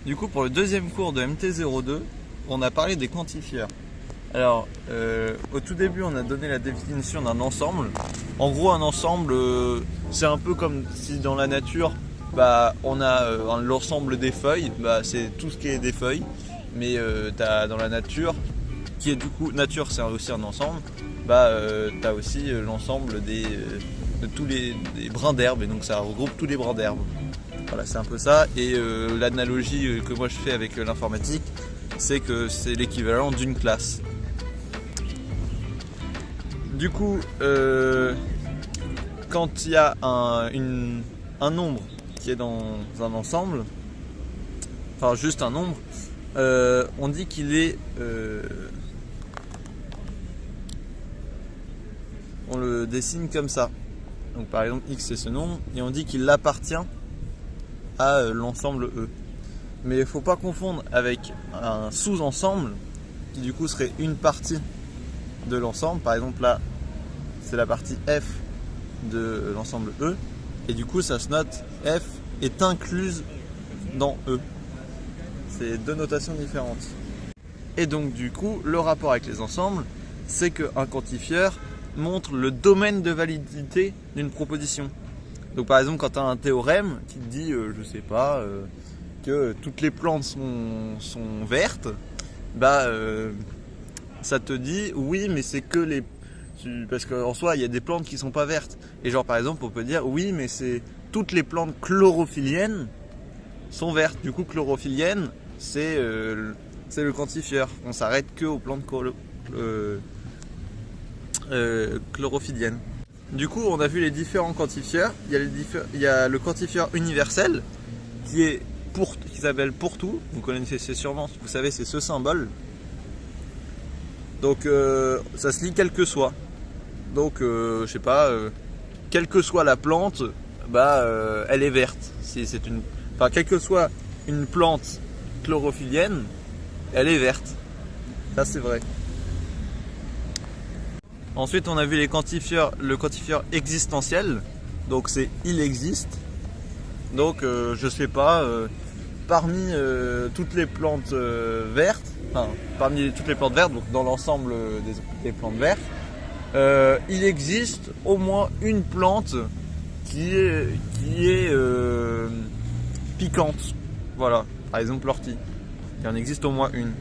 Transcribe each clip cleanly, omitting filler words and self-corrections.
Du coup, pour le deuxième cours de MT02, on a parlé des quantifieurs. Alors, au tout début, on a donné la définition d'un ensemble. En gros, un ensemble, c'est un peu comme si dans la nature, on a l'ensemble des feuilles, c'est tout ce qui est des feuilles. Mais dans la nature, qui est du coup, nature c'est aussi un ensemble, t'as aussi l'ensemble de tous des brins d'herbe, et donc ça regroupe tous les brins d'herbe. Voilà, c'est un peu ça. Et l'analogie que moi je fais avec l'informatique, c'est que c'est l'équivalent d'une classe. Du coup, quand il y a un nombre qui est dans un ensemble, enfin juste un nombre, on dit qu'il est... on le dessine comme ça. Donc par exemple x c'est ce nombre, et on dit qu'il appartient à l'ensemble E. Mais il ne faut pas confondre avec un sous-ensemble qui du coup serait une partie de l'ensemble. Par exemple là, c'est la partie F de l'ensemble E. Et du coup ça se note F est incluse dans E. C'est deux notations différentes. Et donc du coup, le rapport avec les ensembles, c'est qu'un quantifieur montre le domaine de validité d'une proposition. Donc par exemple, quand tu as un théorème qui te dit, je sais pas, que toutes les plantes sont vertes, ça te dit oui, mais c'est que les... Parce qu'en soi, il y a des plantes qui sont pas vertes. Et genre par exemple, on peut dire oui, mais c'est toutes les plantes chlorophylliennes sont vertes. Du coup, chlorophyllienne, c'est le quantifieur. On s'arrête que aux plantes chlorophylliennes. Du coup, on a vu les différents quantifieurs. Il y a le quantifieur universel qui s'appelle pour tout. Vous connaissez sûrement, vous savez, c'est ce symbole. Donc, ça se lit quel que soit. Donc, je sais pas, quelle que soit la plante, elle est verte. Enfin, quelle que soit une plante chlorophyllienne, elle est verte. Ça, c'est vrai. Ensuite, on a vu le quantifieur existentiel. Donc, c'est il existe. Donc, je sais pas, parmi toutes les plantes vertes, enfin, parmi toutes les plantes vertes, donc dans l'ensemble des plantes vertes, il existe au moins une plante qui est piquante. Voilà, par exemple l'ortie. Il en existe au moins une.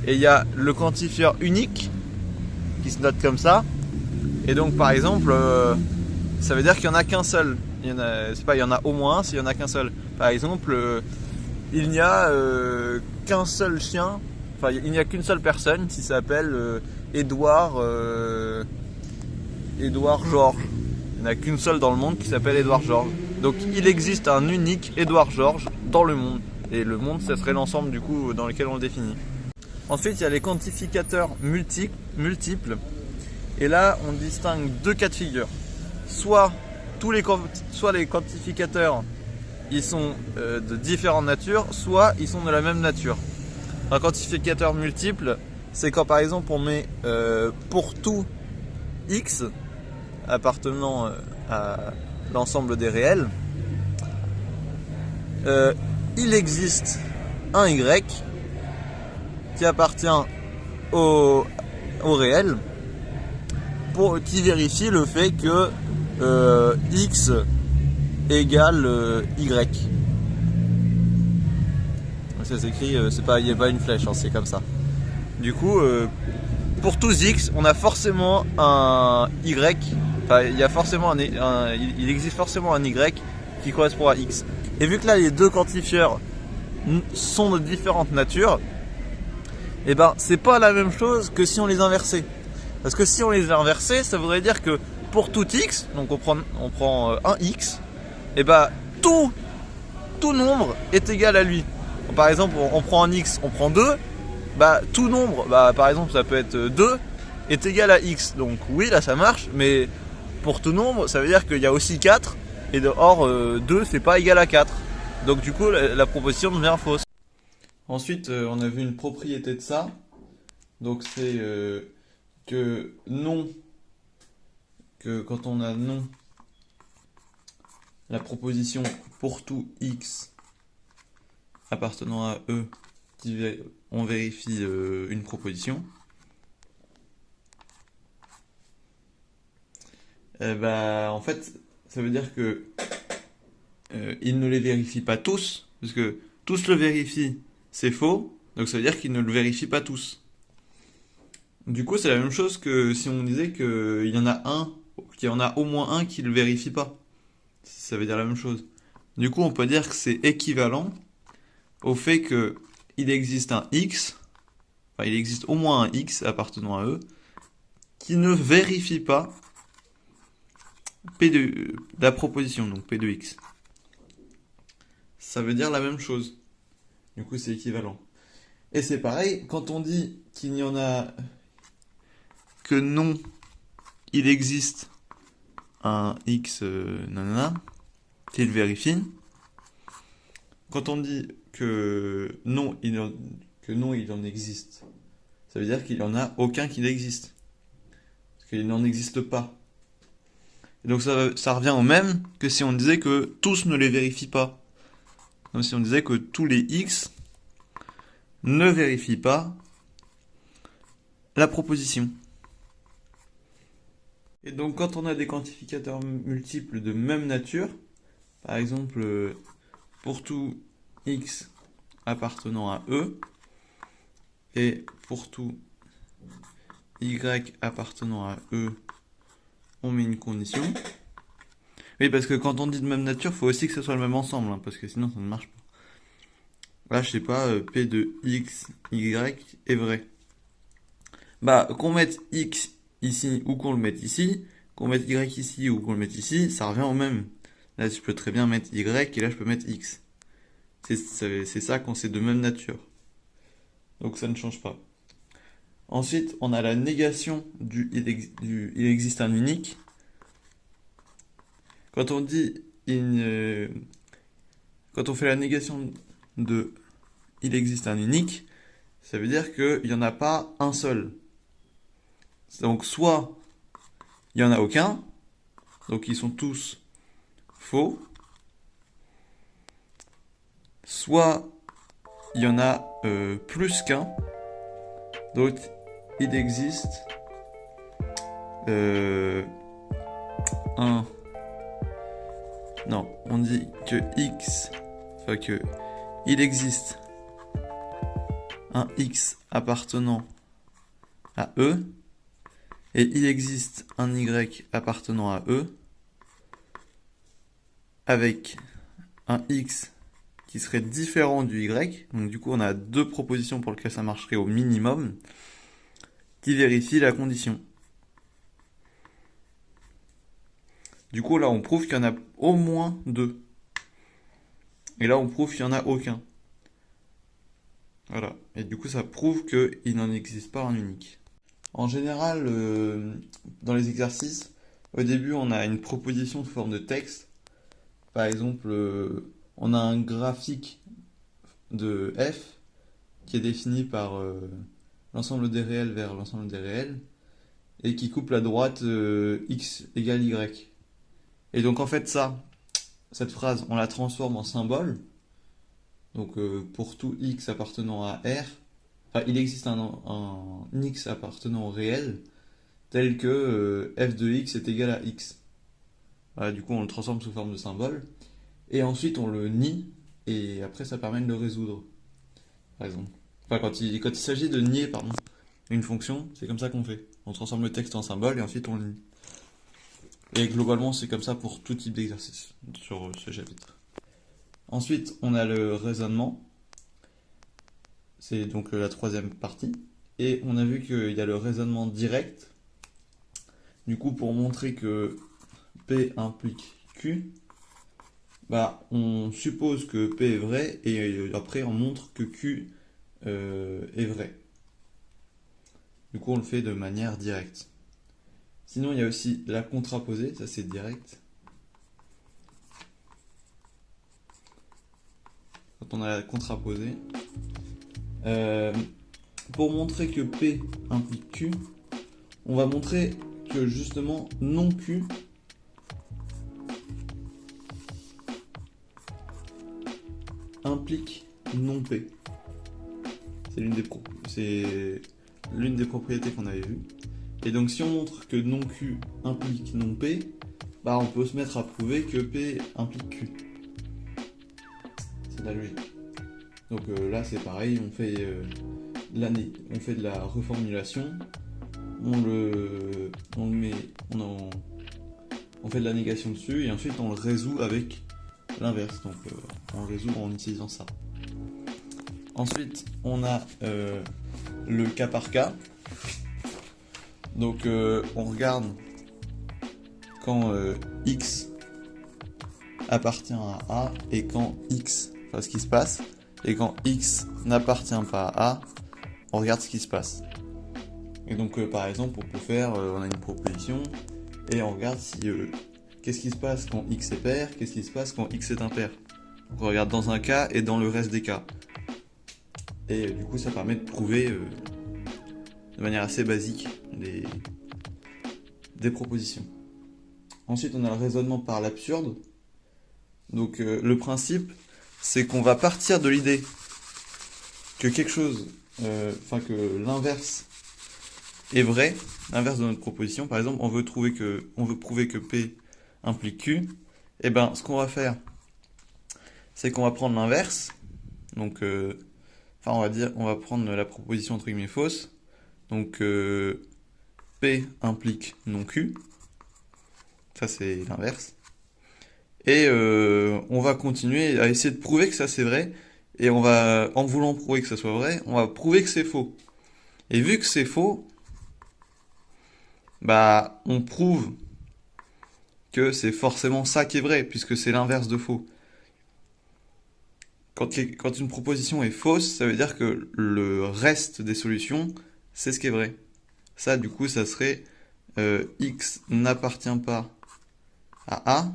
Et il y a le quantifieur unique qui se note comme ça. Et donc par exemple, ça veut dire qu'il n'y en a qu'un seul. Il y en a au moins un s'il n'y en a qu'un seul. Par exemple, il n'y a qu'un seul chien, enfin il n'y a qu'une seule personne qui s'appelle Édouard Georges. Il n'y en a qu'une seule dans le monde qui s'appelle Édouard Georges. Donc il existe un unique Édouard Georges dans le monde. Et le monde, ça serait l'ensemble du coup dans lequel on le définit. Ensuite, il y a les quantificateurs multiples. Et là, on distingue deux cas de figure. Soit les quantificateurs, ils sont de différentes natures, soit ils sont de la même nature. Un quantificateur multiple, c'est quand par exemple on met pour tout x appartenant à l'ensemble des réels, il existe un y qui appartient au réel, qui vérifie le fait que x égale y. Ça s'écrit, il n'y a pas une flèche, hein, c'est comme ça. Du coup, pour tous x, on a forcément un y. Enfin, il existe forcément un y qui correspond à x. Et vu que là, les deux quantifieurs sont de différentes natures, et c'est pas la même chose que si on les inversait. Parce que si on les inversait, ça voudrait dire que pour tout x, donc on prend un x, et tout nombre est égal à lui. Par exemple, on prend un x, on prend 2, tout nombre, par exemple ça peut être 2, est égal à x. Donc oui, là ça marche, mais pour tout nombre, ça veut dire qu'il y a aussi 4, et or 2 c'est pas égal à 4. Donc du coup, la proposition devient fausse. Ensuite, on a vu une propriété de ça. Donc c'est que quand on a non, la proposition pour tout x appartenant à E, on vérifie une proposition. En fait, ça veut dire que il ne les vérifie pas tous, parce que tous le vérifient, c'est faux, donc ça veut dire qu'il ne le vérifie pas tous. Du coup, c'est la même chose que si on disait qu'il y en a au moins un qui le vérifie pas. Ça veut dire la même chose. Du coup, on peut dire que c'est équivalent au fait que il existe un X, il existe au moins un X appartenant à E, qui ne vérifie pas P de la proposition, donc P de X. Ça veut dire la même chose. Du coup, c'est équivalent. Et c'est pareil, quand on dit qu'il n'y en a que non, il existe un X nanana, qu'il vérifie. Quand on dit que non, il en existe, ça veut dire qu'il n'y en a aucun qui n'existe. Parce qu'il n'en existe pas. Et donc ça revient au même que si on disait que tous ne les vérifient pas. Comme si on disait que tous les X ne vérifient pas la proposition. Et donc quand on a des quantificateurs multiples de même nature, par exemple pour tout X appartenant à E, et pour tout Y appartenant à E, on met une condition. Oui, parce que quand on dit de même nature, il faut aussi que ce soit le même ensemble, hein, parce que sinon ça ne marche pas. Là, je sais pas, P de X, Y est vrai. Qu'on mette X ici ou qu'on le mette ici, qu'on mette Y ici ou qu'on le mette ici, ça revient au même. Là, je peux très bien mettre Y et là, je peux mettre X. C'est ça quand c'est de même nature. Donc ça ne change pas. Ensuite, on a la négation du il existe un unique. Quand on dit quand on fait la négation de il existe un unique, ça veut dire qu'il n'y en a pas un seul. Donc soit il n'y en a aucun, donc ils sont tous faux, soit il y en a plus qu'un, donc il existe un... Non, on dit que X, que il existe un X appartenant à E, et il existe un Y appartenant à E, avec un X qui serait différent du Y. Donc du coup, on a deux propositions pour lesquelles ça marcherait au minimum, qui vérifient la condition. Du coup, là, on prouve qu'il y en a au moins deux. Et là, on prouve qu'il n'y en a aucun. Voilà. Et du coup, ça prouve qu'il n'en existe pas un unique. En général, dans les exercices, au début, on a une proposition sous forme de texte. Par exemple, on a un graphique de f qui est défini par l'ensemble des réels vers l'ensemble des réels et qui coupe la droite x égale y. Et donc en fait cette phrase, on la transforme en symbole. Donc pour tout x appartenant à R, il existe un x appartenant au réel tel que f de x est égal à x. Voilà, du coup on le transforme sous forme de symbole. Et ensuite on le nie, et après ça permet de le résoudre. Par exemple. Quand il s'agit de nier une fonction, c'est comme ça qu'on fait. On transforme le texte en symbole et ensuite on le nie. Et globalement, c'est comme ça pour tout type d'exercice sur ce chapitre. Ensuite, on a le raisonnement. C'est donc la troisième partie. Et on a vu qu'il y a le raisonnement direct. Du coup, pour montrer que P implique Q, on suppose que P est vrai et après on montre que Q est vrai. Du coup, on le fait de manière directe. Sinon, il y a aussi la contraposée, ça c'est direct. Quand on a la contraposée, pour montrer que P implique Q, on va montrer que justement non Q implique non P. C'est l'une des propriétés qu'on avait vues. Et donc si on montre que non Q implique non P, bah on peut se mettre à prouver que P implique Q. C'est la logique. Donc là c'est pareil, on fait de la reformulation, on fait de la négation dessus et ensuite on le résout avec l'inverse. Donc on le résout en utilisant ça. Ensuite on a le cas par cas. Donc on regarde quand X appartient à A et quand X, enfin ce qui se passe, et quand X n'appartient pas à A, on regarde ce qui se passe. Et donc par exemple on peut faire, on a une proposition et on regarde si qu'est-ce qui se passe quand X est pair, qu'est-ce qui se passe quand X est impair. Donc on regarde dans un cas et dans le reste des cas. Et du coup ça permet de prouver de manière assez basique des propositions. Ensuite on a le raisonnement par l'absurde. Donc le principe c'est qu'on va partir de l'idée que quelque chose, que l'inverse est vrai, l'inverse de notre proposition. Par exemple, on veut prouver que P implique Q. Et ben, ce qu'on va faire, c'est qu'on va prendre l'inverse. Donc, on va prendre la proposition entre guillemets fausse. Donc, P implique non Q. Ça, c'est l'inverse. Et on va continuer à essayer de prouver que ça c'est vrai. Et en voulant prouver que ça soit vrai, on va prouver que c'est faux. Et vu que c'est faux, bah on prouve que c'est forcément ça qui est vrai, puisque c'est l'inverse de faux. Quand une proposition est fausse, ça veut dire que le reste des solutions, c'est ce qui est vrai. Ça, du coup, ça serait X n'appartient pas à A.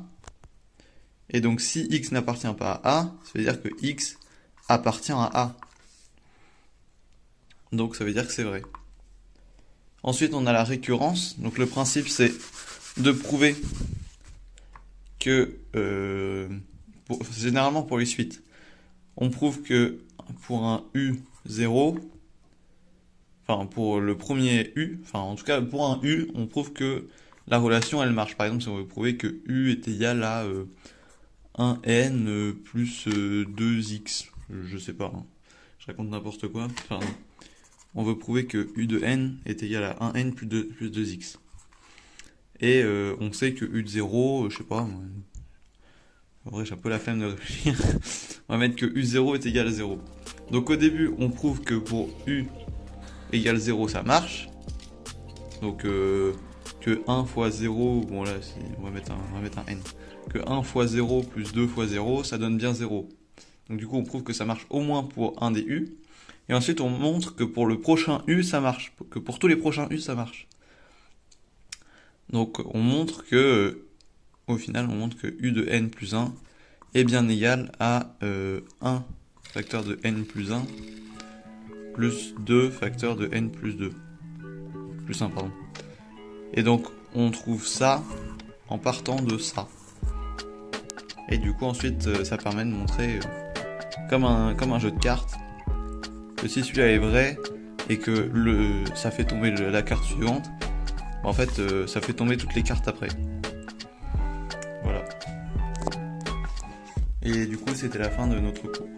Et donc, si X n'appartient pas à A, ça veut dire que X appartient à A. Donc, ça veut dire que c'est vrai. Ensuite, on a la récurrence. Donc, le principe, c'est de prouver que, généralement pour les suites, on prouve que pour un U0, enfin pour le premier U, enfin en tout cas pour un U, on prouve que la relation elle marche. Par exemple, si on veut prouver que U est égal à 1n plus 2x, je sais pas, hein. Je raconte n'importe quoi. Enfin, on veut prouver que U de n est égal à 1n plus 2x. Et on sait que U de 0, je sais pas, en vrai j'ai un peu la flemme de réfléchir, on va mettre que U0 est égal à 0. Donc au début on prouve que pour U égale 0 ça marche. Donc que 1 fois 0, bon là on va mettre un n. Que 1 fois 0 plus 2 fois 0 ça donne bien 0. Donc du coup on prouve que ça marche au moins pour un des U. Et ensuite on montre que pour le prochain U ça marche, que pour tous les prochains U ça marche. Donc on montre que, au final on montre que U de n plus 1 est bien égal à 1 facteur de n plus 1 plus 2 facteur de n plus 2. Plus 1, pardon. Et donc on trouve ça en partant de ça. Et du coup ensuite ça permet de montrer, comme un jeu de cartes, que si celui-là est vrai et que ça fait tomber la carte suivante, en fait ça fait tomber toutes les cartes après. Voilà. Et du coup c'était la fin de notre cours.